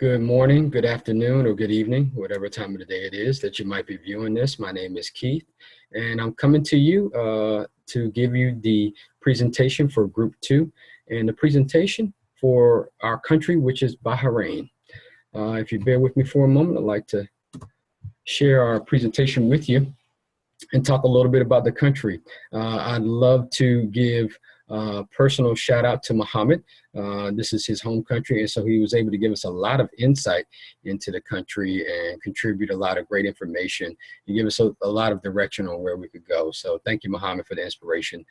Good morning, good afternoon, or good evening, whatever time of the day it is that you might be viewing this. My name is Keith, and I'm coming to you to give you the presentation for Group 2 and the presentation for our country, which is Bahrain. If you bear with me for a moment, I'd like to share our presentation with you and talk a little bit about the country. I'd love to give personal shout out to Muhammad. This is his home country, and so he was able to give us a lot of insight into the country and contribute a lot of great information. He gave us a lot of direction on where we could go. So thank you, Muhammad, for the inspiration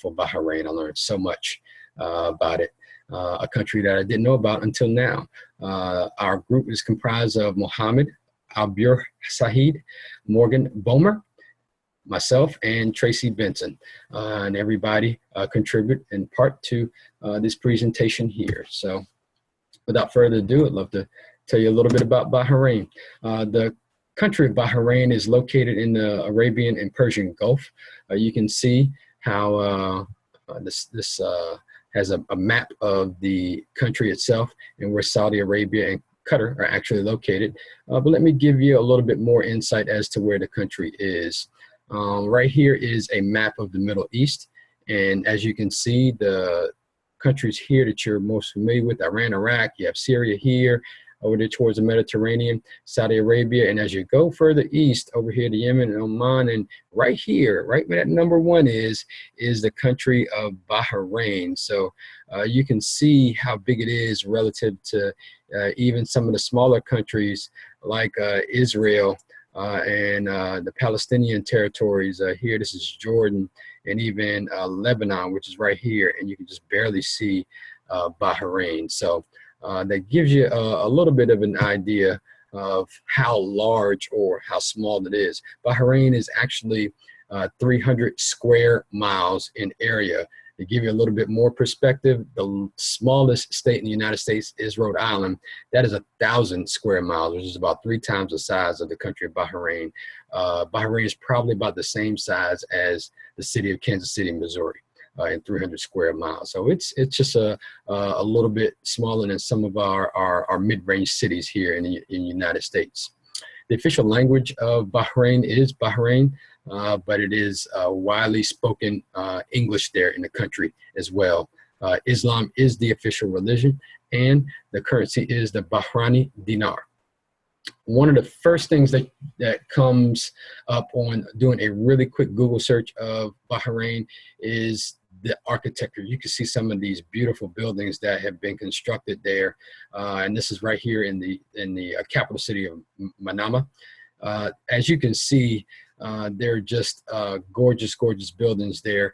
for Bahrain. I learned so much about it. A country that I didn't know about until now. Our group is comprised of Muhammad, Albur Sahid, Morgan Bomer, myself, and Tracy Benson, and everybody contribute in part to this presentation here. So without further ado, I'd love to tell you a little bit about Bahrain. The country of Bahrain is located in the Arabian and Persian Gulf. You can see how this has a map of the country itself and where Saudi Arabia and Qatar are actually located. But let me give you a little bit more insight as to where the country is. Right here is a map of the Middle East, and as you can see, the countries here that you're most familiar with: Iran, Iraq, you have Syria here, over there towards the Mediterranean, Saudi Arabia, and as you go further east, over here to Yemen and Oman, and right here, right where that number 1 is the country of Bahrain. So you can see how big it is relative to even some of the smaller countries like Israel, and the Palestinian territories here. This is Jordan, and even Lebanon, which is right here, and you can just barely see Bahrain. So that gives you a little bit of an idea of how large or how small it is. Bahrain is actually 300 square miles in area. To give you a little bit more perspective, the smallest state in the United States is Rhode Island. That is 1,000 square miles, which is about 3 times the size of the country of Bahrain. Bahrain is probably about the same size as the city of Kansas City, Missouri, in 300 square miles. So it's just a little bit smaller than some of our mid-range cities here in the United States. The official language of Bahrain is Bahrain, but it is widely spoken English there in the country as well. Islam is the official religion, and the currency is the Bahraini dinar. One of the first things that comes up on doing a really quick Google search of Bahrain is the architecture. You can see some of these beautiful buildings that have been constructed there, and this is right here in the capital city of Manama. As you can see, they're just gorgeous, gorgeous buildings there.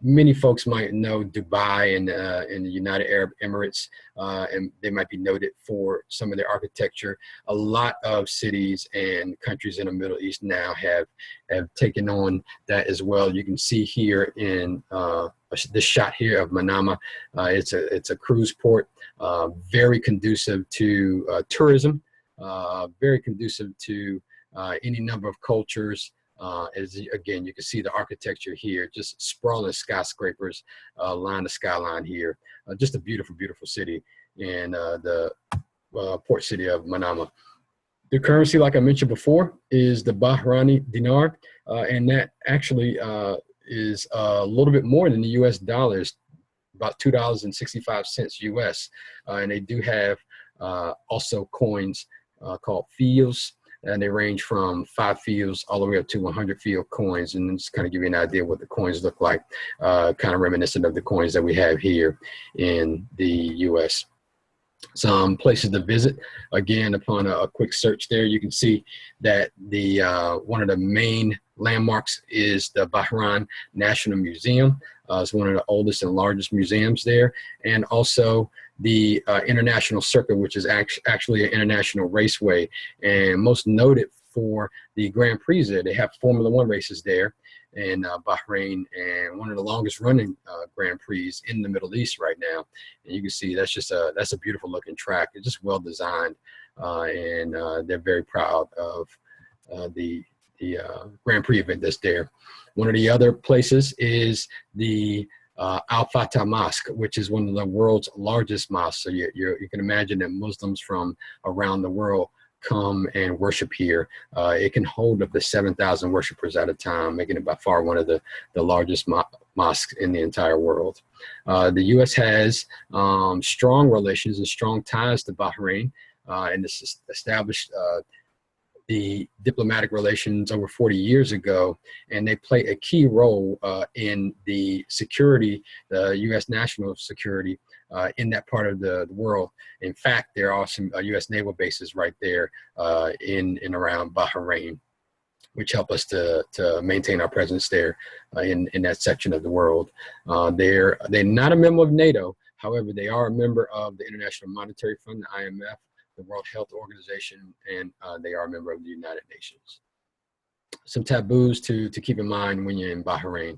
Many folks might know Dubai and in the United Arab Emirates, and they might be noted for some of their architecture. A lot of cities and countries in the Middle East now have taken on that as well. You can see here in this shot here of Manama. It's a cruise port, very conducive to tourism, very conducive to any number of cultures. Again, you can see the architecture here, just sprawling skyscrapers line the skyline here. Just a beautiful, beautiful city in the port city of Manama. The currency, like I mentioned before, is the Bahraini dinar, and that actually is a little bit more than the US dollars, about $2.65 US. And they do have also coins called fios, and they range from 5 fios all the way up to 100 fio coins, and just kind of give you an idea of what the coins look like, kind of reminiscent of the coins that we have here in the US. Some places to visit. Again, upon a quick search there, you can see that the one of the main landmarks is the Bahrain National Museum. It's one of the oldest and largest museums there, and also the International Circuit, which is actually an international raceway, and most noted for the Grand Prix there. They have Formula One races there in Bahrain, and one of the longest running Grand Prix in the Middle East right now. And you can see that's a beautiful looking track. It's just well designed, and they're very proud of the Grand Prix event that's there. One of the other places is the Al Fatah Mosque, which is one of the world's largest mosques. So you can imagine that Muslims from around the world come and worship here. It can hold up to 7,000 worshipers at a time, making it by far one of the largest mosques in the entire world. The U.S. has strong relations and strong ties to Bahrain, and this established the diplomatic relations over 40 years ago, and they play a key role in the security, the U.S. national security in that part of the world. In fact, there are some U.S. naval bases right there in and around Bahrain, which help us to maintain our presence there in that section of the world. They're not a member of NATO. However, they are a member of the International Monetary Fund, the IMF, the World Health Organization, and they are a member of the United Nations. Some taboos to keep in mind when you're in Bahrain.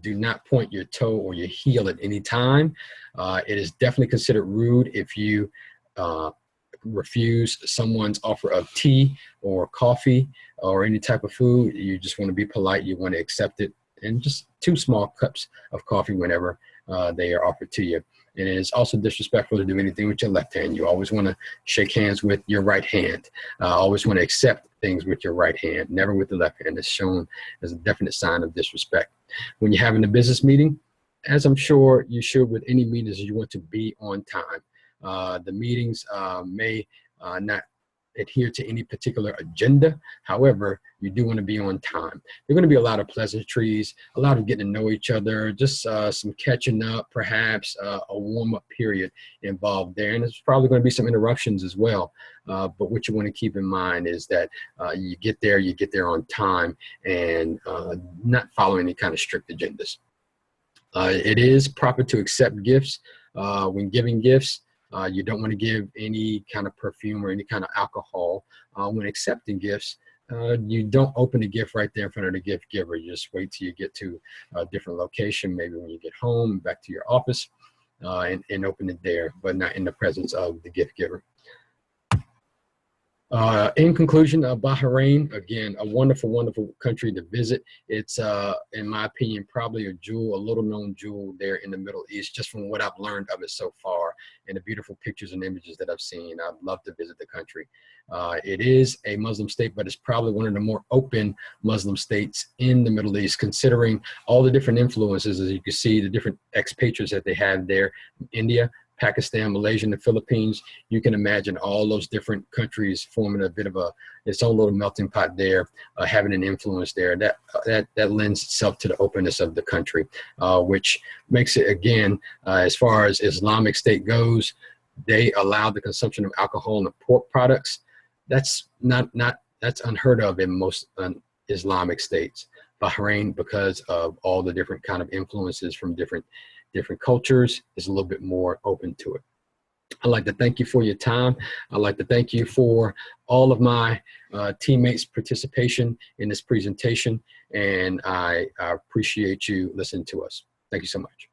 Do not point your toe or your heel at any time. It is definitely considered rude if you refuse someone's offer of tea or coffee or any type of food. You just want to be polite. You want to accept it, and just 2 small cups of coffee whenever they are offered to you. And it is also disrespectful to do anything with your left hand. You always want to shake hands with your right hand. Always want to accept things with your right hand, never with the left hand. It's shown as a definite sign of disrespect. When you're having a business meeting, as I'm sure you should with any meetings, you want to be on time. The meetings may not adhere to any particular agenda. However, you do want to be on time. There are going to be a lot of pleasantries, a lot of getting to know each other, just some catching up, perhaps a warm-up period involved there. And there's probably going to be some interruptions as well. But what you want to keep in mind is that you get there on time and not follow any kind of strict agendas. It is proper to accept gifts when giving gifts. You don't want to give any kind of perfume or any kind of alcohol. When accepting gifts, you don't open the gift right there in front of the gift giver. You just wait till you get to a different location, maybe when you get home, back to your office, and open it there, but not in the presence of the gift giver. In conclusion, Bahrain, again, a wonderful, wonderful country to visit. It's, in my opinion, probably a jewel, a little known jewel there in the Middle East, just from what I've learned of it so far and the beautiful pictures and images that I've seen. I'd love to visit the country. It is a Muslim state, but it's probably one of the more open Muslim states in the Middle East, considering all the different influences, as you can see, the different expatriates that they have there. India, Pakistan, Malaysia, and the Philippines. You can imagine all those different countries forming a bit of its own little melting pot there, having an influence there. That lends itself to the openness of the country, which makes it, again, as far as Islamic State goes, they allow the consumption of alcohol and pork products. That's that's unheard of in most Islamic states. Bahrain, because of all the different kind of influences from different cultures, is a little bit more open to it. I'd like to thank you for your time. I'd like to thank you for all of my teammates' participation in this presentation, and I appreciate you listening to us. Thank you so much.